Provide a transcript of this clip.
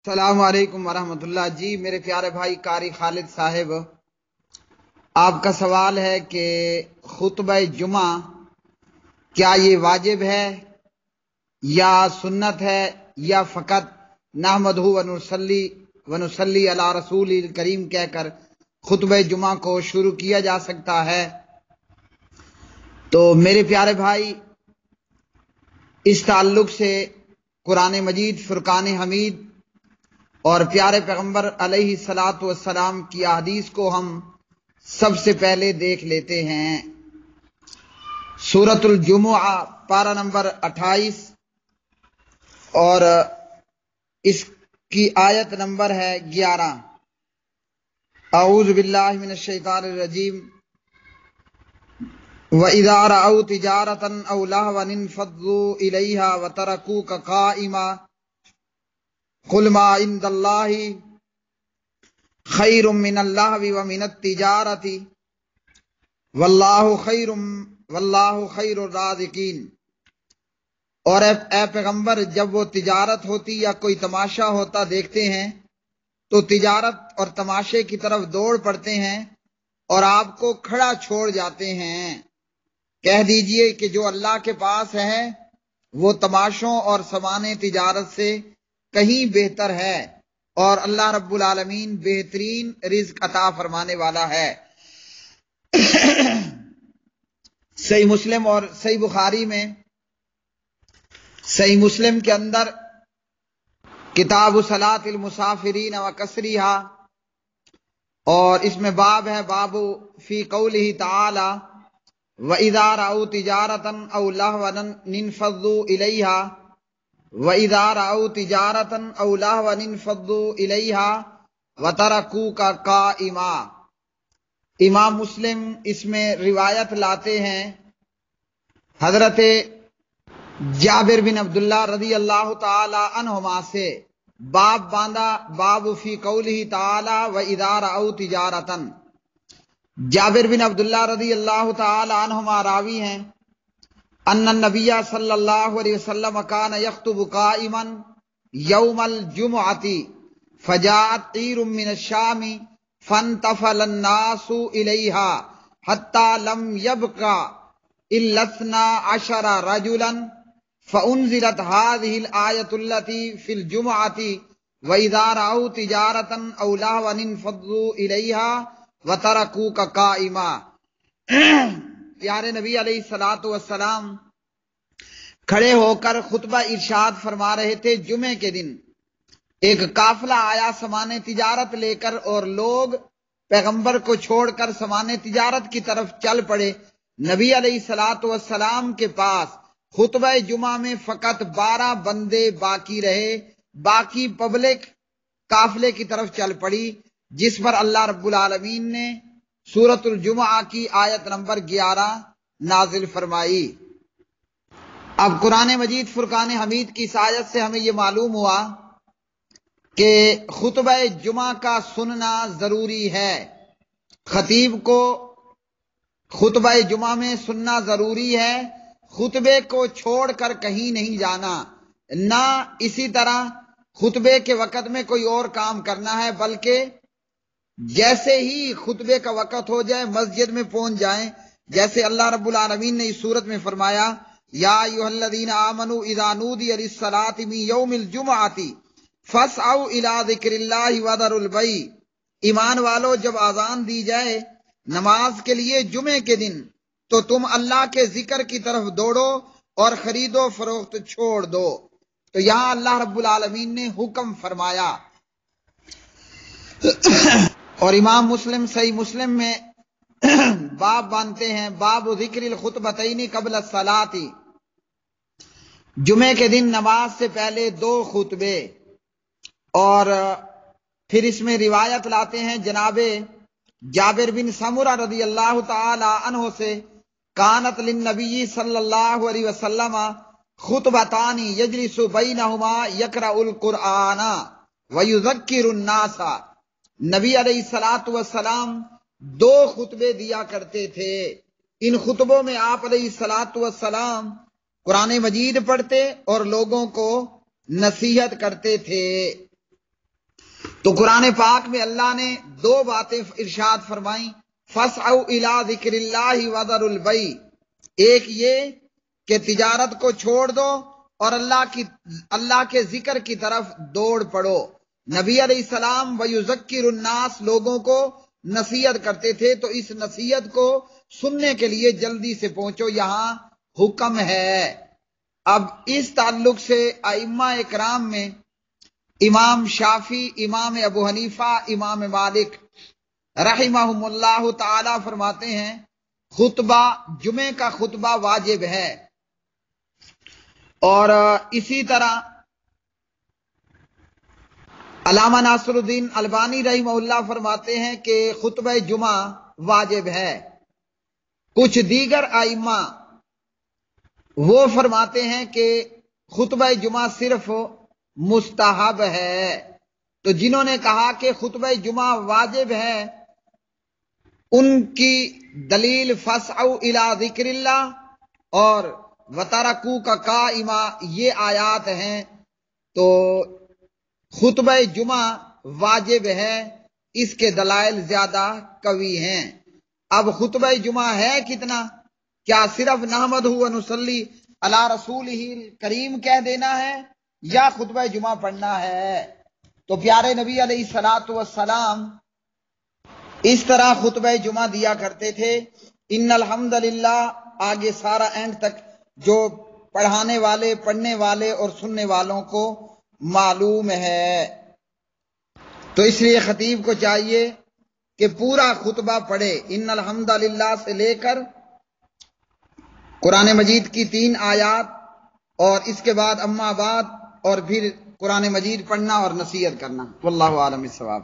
السلام علیکم ورحمۃ اللہ۔ جی میرے پیارے بھائی قاری خالد صاحب، آپ کا سوال ہے کہ خطبہ جمعہ کیا یہ واجب ہے یا سنت ہے یا فقط نحمدہ ونصلی علی رسول کریم کہہ کر خطبہ جمعہ کو شروع کیا جا سکتا ہے؟ تو میرے پیارے بھائی، اس تعلق سے قرآن مجید فرقان حمید اور پیارے پیغمبر علیہ الصلاۃ والسلام کی احادیث کو ہم سب سے پہلے دیکھ لیتے ہیں۔ سورۃ الجمعہ پارہ نمبر 28 اور اس کی آیت نمبر ہے 11۔ اعوذ باللہ من الشیطان الرجیم۔ وَإِذَا رَأَوْا تِجَارَةً أَوْ لَهْوًا انفَضُّوا إِلَيْهَا وَتَرَكُوكَ قَائِمًا قُلْ مَا عِندَ اللَّهِ خَيْرٌ مِّنَ اللَّهْوِ وَمِنَ التِّجَارَةِ وَاللَّهُ خَيْرُ الرَّازِقِينَ۔ اور اے پیغمبر، جب وہ تجارت ہوتی یا کوئی تماشا ہوتا دیکھتے ہیں تو تجارت اور تماشے کی طرف دوڑ پڑتے ہیں اور آپ کو کھڑا چھوڑ جاتے ہیں۔ کہہ دیجئے کہ جو اللہ کے پاس ہے وہ تماشوں اور سامان تجارت سے کہیں بہتر ہے، اور اللہ رب العالمین بہترین رزق عطا فرمانے والا ہے۔ صحیح مسلم اور صحیح بخاری میں، صحیح مسلم کے اندر کتاب صلاۃ المسافرین و کسریہا، اور اس میں باب ہے باب فی قولہ تعالی وَإِذَا رَأَوْا تِجَارَةً أَوْ لَهْوًا انفَضُّوا إِلَيْهَا وَإِذَا رَأَوْا تِجَارَةً أَوْ لَهْوًا انفَضُّوا إِلَيْهَا وَتَرَكُوكَ قَائِمًا۔ امام مسلم اس میں روایت لاتے ہیں حضرت جابر بن عبداللہ رضی اللہ تعالی عنہما سے، باب باندھا باب فی قولہ تعالی وَإِذَا رَأَوْا تِجَارَةً۔ جابر بن عبداللہ رضی اللہ تعالی عنہما راوی ہیں، ان النبی صلی اللہ علیہ وسلم کان یخطب قائما یوم الجمعۃ فجاءت عیر من الشام فانتفل الناس الیہا حتی لم یبق الا 12 رجلا فانزلت هذه الآیۃ التي فی الجمعۃ وَإِذَا رَأَوْا تِجَارَةً أَوْ لَهْوًا انفَضُّوا إِلَيْهَا وَتَرَكُوكَ قَائِمًا۔ پیارے نبی علیہ الصلاۃ والسلام کھڑے ہو کر خطبہ ارشاد فرما رہے تھے۔ جمعے کے دن ایک قافلہ آیا سامان تجارت لے کر، اور لوگ پیغمبر کو چھوڑ کر سامان تجارت کی طرف چل پڑے۔ نبی علیہ الصلاۃ والسلام کے پاس خطبہ جمعہ میں فقط 12 بندے باقی رہے، باقی پبلک قافلے کی طرف چل پڑی، جس پر اللہ رب العالمین نے سورۃ الجمعہ کی آیت نمبر 11 نازل فرمائی۔ اب قرآن مجید فرقان حمید کی اس آیت سے ہمیں یہ معلوم ہوا کہ خطبہ جمعہ کا سننا ضروری ہے۔ خطیب کو خطبہ جمعہ میں سننا ضروری ہے، خطبے کو چھوڑ کر کہیں نہیں جانا، نہ اسی طرح خطبے کے وقت میں کوئی اور کام کرنا ہے، بلکہ جیسے ہی خطبے کا وقت ہو جائے مسجد میں پہنچ جائیں، جیسے اللہ رب العالمین نے اس صورت میں فرمایا یا ایھا الذین آمنوا اذا نودی للصلاۃ من یوم الجمعۃ فاسعوا الی ذکر اللہ وذروا البیع۔ ایمان والو، جب اذان دی جائے نماز کے لیے جمعے کے دن تو تم اللہ کے ذکر کی طرف دوڑو اور خرید و فروخت چھوڑ دو۔ تو یہاں اللہ رب العالمین نے حکم فرمایا۔ اور امام مسلم صحیح مسلم میں باب باندھتے ہیں باب ذکر الخطبتین قبل الصلاۃ، جمعے کے دن نماز سے پہلے 2 خطبے۔ اور پھر اس میں روایت لاتے ہیں جناب جابر بن سمرہ رضی اللہ تعالی عنہ سے، کانت للنبی صلی اللہ علیہ وسلم خطبتان یجلس بینہما یقرأ القرآن ویذکر الناس۔ نبی علیہ الصلاۃ والسلام 2 خطبے دیا کرتے تھے۔ ان خطبوں میں آپ علیہ الصلاۃ والسلام قرآن مجید پڑھتے اور لوگوں کو نصیحت کرتے تھے۔ تو قرآن پاک میں اللہ نے دو باتیں ارشاد فرمائیں، فَاسْعَوْا إِلَىٰ ذِكْرِ اللَّهِ وَذَرُوا الْبَيْعَ، ایک یہ کہ تجارت کو چھوڑ دو اور اللہ کے ذکر کی طرف دوڑ پڑو۔ نبی علیہ السلام وَيُذَكِّرُ النَّاسَ لوگوں کو نصیحت کرتے تھے، تو اس نصیحت کو سننے کے لیے جلدی سے پہنچو، یہاں حکم ہے۔ اب اس تعلق سے ائمہ اکرام میں امام شافعی، امام ابو حنیفہ، امام مالک رحمہم اللہ تعالی فرماتے ہیں خطبہ، جمعے کا خطبہ واجب ہے، اور اسی طرح علامہ ناصر الدین البانی رحمہ اللہ فرماتے ہیں کہ خطبہ جمعہ واجب ہے۔ کچھ دیگر ائمہ وہ فرماتے ہیں کہ خطبہ جمعہ صرف مستحب ہے۔ تو جنہوں نے کہا کہ خطبہ جمعہ واجب ہے، ان کی دلیل فَاسْعَوْا إِلَىٰ ذِكْرِ اللَّهِ اور وَتَرَكُوكَ قَائِمًا یہ آیات ہیں، تو خطبہ جمعہ واجب ہے، اس کے دلائل زیادہ قوی ہیں۔ اب خطبہ جمعہ ہے کتنا؟ کیا صرف نحمدہ ونصلی علی رسولہ الکریم کہہ دینا ہے یا خطبہ جمعہ پڑھنا ہے؟ تو پیارے نبی علیہ الصلوۃ والسلام اس طرح خطبہ جمعہ دیا کرتے تھے، ان الحمدللہ آگے سارا اینڈ تک، جو پڑھانے والے، پڑھنے والے اور سننے والوں کو معلوم ہے۔ تو اس لیے خطیب کو چاہیے کہ پورا خطبہ پڑھے، ان الحمدللہ سے لے کر قرآن مجید کی 3 آیات اور اس کے بعد اما بعد، اور پھر قرآن مجید پڑھنا اور نصیحت کرنا۔ واللہ عالم الصواب۔